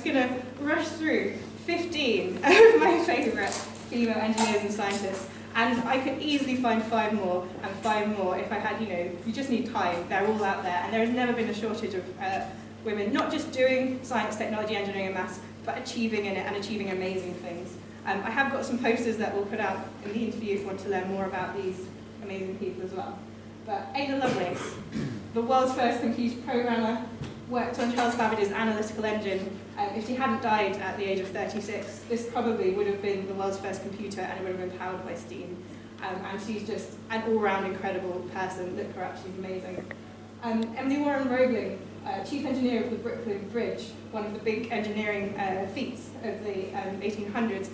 just going to rush through 15 of my favourite female engineers and scientists. And I could easily find 5 more and 5 more if I had, you just need time. They're all out there. And there has never been a shortage of women, not just doing science, technology, engineering, and maths, but achieving in it and achieving amazing things. I have got some posters that we'll put out in the interview if you want to learn more about these amazing people as well. But Ada Lovelace, the world's first computer programmer, worked on Charles Babbage's analytical engine. If she hadn't died at the age of 36, this probably would have been the world's first computer, and it would have been powered by steam. And she's just an all-round incredible person. Look her up, she's amazing. Emily Warren Roebling, chief engineer of the Brooklyn Bridge, one of the big engineering feats of the 1800s.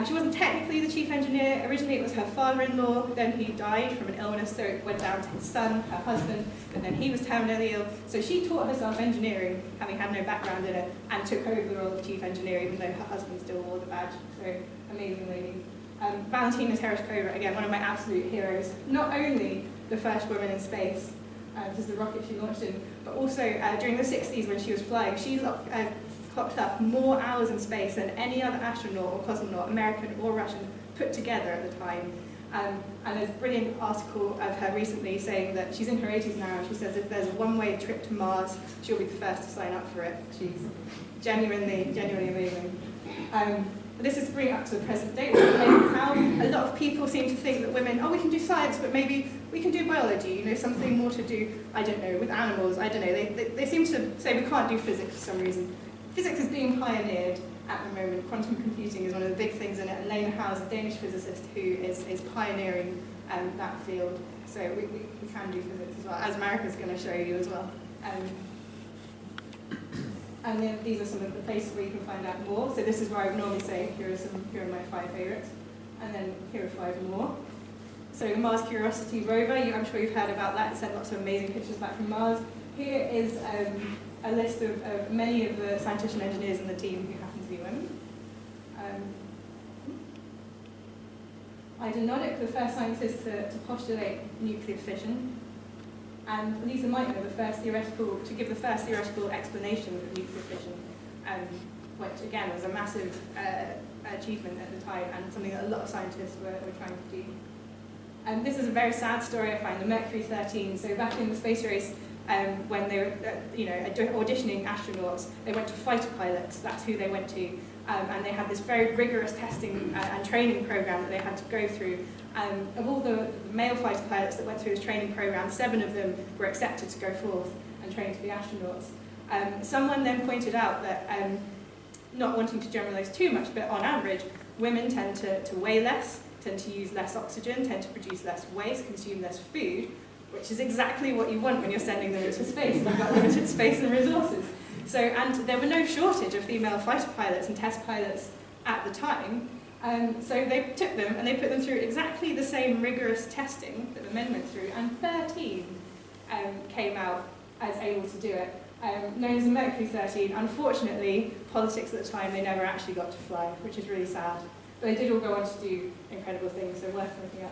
She wasn't technically the chief engineer. Originally it was her father-in-law, then he died from an illness, so it went down to his son, her husband, but then he was terminally ill. So she taught herself engineering, having had no background in it, and took over the role of chief engineer, even though her husband still wore the badge. So, amazing lady. Valentina Tereshkova, again, one of my absolute heroes. Not only the first woman in space, this is the rocket she launched in, but also during the 60s when she was flying, she clocked up more hours in space than any other astronaut or cosmonaut, American or Russian, put together at the time. And there's a brilliant article of her recently saying that she's in her 80s now, and she says if there's a one-way trip to Mars, she'll be the first to sign up for it. She's genuinely amazing. This is bringing up to the present day, how a lot of people seem to think that women, we can do science, but maybe we can do biology, something more to do, I don't know, with animals, I don't know. They seem to say we can't do physics for some reason. Physics is being pioneered at the moment. Quantum computing is one of the big things in it, and Lena House, a Danish physicist who is pioneering that field. So we can do physics as well, as Marika's going to show you as well. And then these are some of the places where you can find out more. So this is where I would normally say, here are my 5 favourites. And then here are 5 more. So the Mars Curiosity rover, I'm sure you've heard about that. It sent lots of amazing pictures back from Mars. Here is a list of many of the scientists and engineers in the team who happen to be women. Ida Noddack, the first scientist to postulate nuclear fission. And Lisa Meitner, to give the first theoretical explanation of nuclear fission, which again was a massive achievement at the time and something that a lot of scientists were trying to do. And this is a very sad story, I find, the Mercury 13. So back in the space race, when they were auditioning astronauts, they went to fighter pilots, that's who they went to. And they had this very rigorous testing and training program that they had to go through. Of all the male fighter pilots that went through this training program, 7 of them were accepted to go forth and train to be astronauts. Someone then pointed out that, not wanting to generalize too much, but on average, women tend to weigh less, tend to use less oxygen, tend to produce less waste, consume less food, which is exactly what you want when you're sending them into space. You've got limited space and resources. So, and there were no shortage of female fighter pilots and test pilots at the time. So they took them and they put them through exactly the same rigorous testing that the men went through, and 13 came out as able to do it, known as the Mercury 13. Unfortunately, politics at the time, they never actually got to fly, which is really sad. But they did all go on to do incredible things, so worth looking at.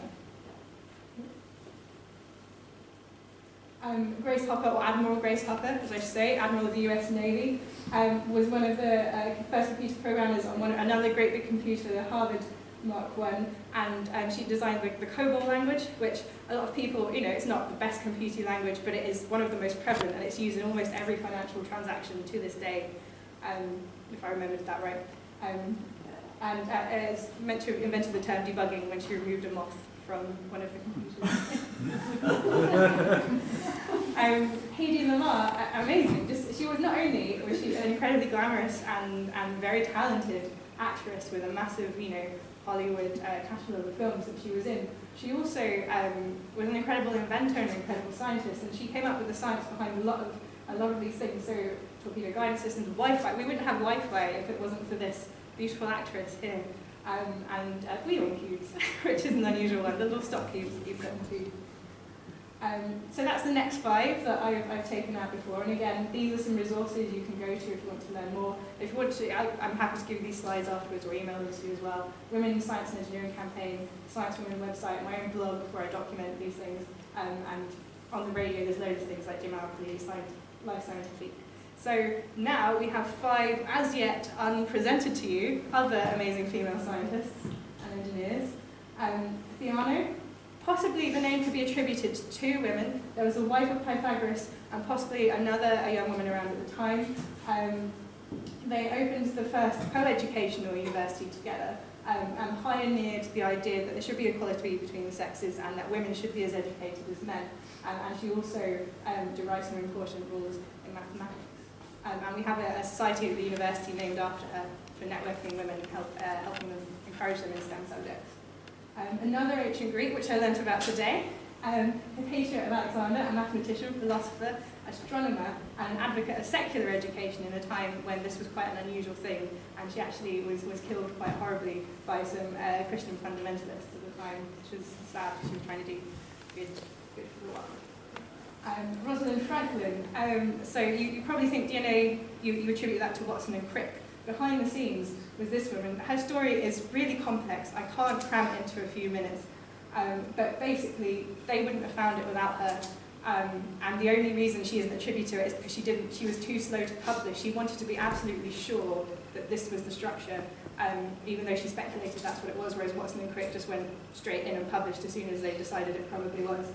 Grace Hopper, or Admiral Grace Hopper, as I should say, Admiral of the US Navy, was one of the first computer programmers on another great big computer, the Harvard Mark I, and she designed the COBOL language, which a lot of people, it's not the best computing language, but it is one of the most prevalent, and it's used in almost every financial transaction to this day, if I remembered that right. And is meant to have invented the term debugging when she removed a moth from one of the computers. Hedy Lamarr, amazing. She was not only was she an incredibly glamorous and very talented actress with a massive, Hollywood catalogue of films that she was in. She also was an incredible inventor and an incredible scientist, and she came up with the science behind a lot of these things. So torpedo guidance systems, Wi-Fi. We wouldn't have Wi-Fi if it wasn't for this beautiful actress here. And gluon cubes, which is an unusual one, the little stock cubes that you put into. So that's the next 5 that I've taken out before, and again, these are some resources you can go to if you want to learn more. If you want to, I'm happy to give you these slides afterwards or email them to you as well. Women in Science and Engineering campaign, Science Women website, my own blog where I document these things, and on the radio there's loads of things like Jim Alclay, Life Scientific. So now we have 5 as yet unpresented to you other amazing female scientists and engineers. Theano, possibly the name could be attributed to 2 women. There was a wife of Pythagoras and possibly a young woman around at the time. They opened the first co-educational university together and pioneered the idea that there should be equality between the sexes and that women should be as educated as men. And she also derived some important rules in mathematics. And we have a society at the university named after her for networking women and helping them encourage them in STEM subjects. Another ancient Greek, which I learnt about today, Hypatia of Alexander, a mathematician, philosopher, astronomer, and an advocate of secular education in a time when this was quite an unusual thing, and she actually was killed quite horribly by some Christian fundamentalists at the time, which was sad because she was trying to do good for the world. Rosalind Franklin, so you probably think DNA, you attribute that to Watson and Crick. Behind the scenes was this woman. Her story is really complex. I can't cram it into a few minutes. But basically, they wouldn't have found it without her. And the only reason she isn't attributed to it is because she was too slow to publish. She wanted to be absolutely sure that this was the structure, even though she speculated that's what it was, whereas Watson and Crick just went straight in and published as soon as they decided it probably was.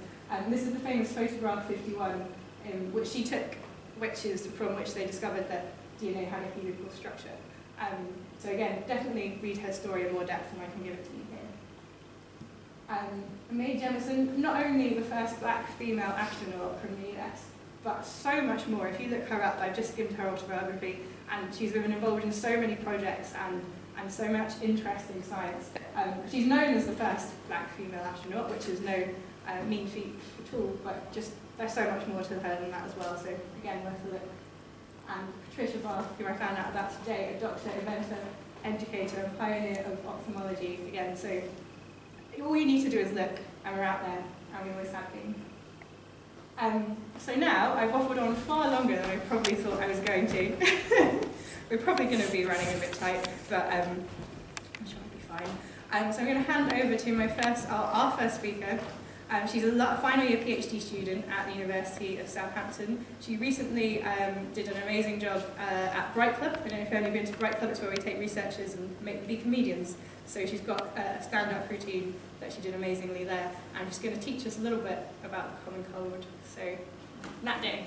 This is the famous photograph 51, which she took, from which they discovered that DNA had a helical structure. So again, definitely read her story in more depth, and I can give it to you here. Mae Jemison, not only the first black female astronaut from the US, but so much more. If you look her up, I've just skimmed her autobiography, and she's been involved in so many projects and so much interesting science. She's known as the first black female astronaut, which is no mean feat at all, but just there's so much more to her than that as well, so again, worth a look. And Patricia Bath, who I found out about today, a doctor, inventor, educator, and pioneer of ophthalmology, again, so all you need to do is look, and we're out there, and we always have been. So now, I've waffled on far longer than I probably thought I was going to. We're probably going to be running a bit tight, but I'm sure I'll be fine. So I'm going to hand over to our first speaker. She's a final year PhD student at the University of Southampton. She recently did an amazing job at Bright Club. I don't know if you've only been to Bright Club, it's where we take researchers and make them be comedians. So she's got a stand-up routine that she did amazingly there. And she's going to teach us a little bit about the common cold. So, Nat Day.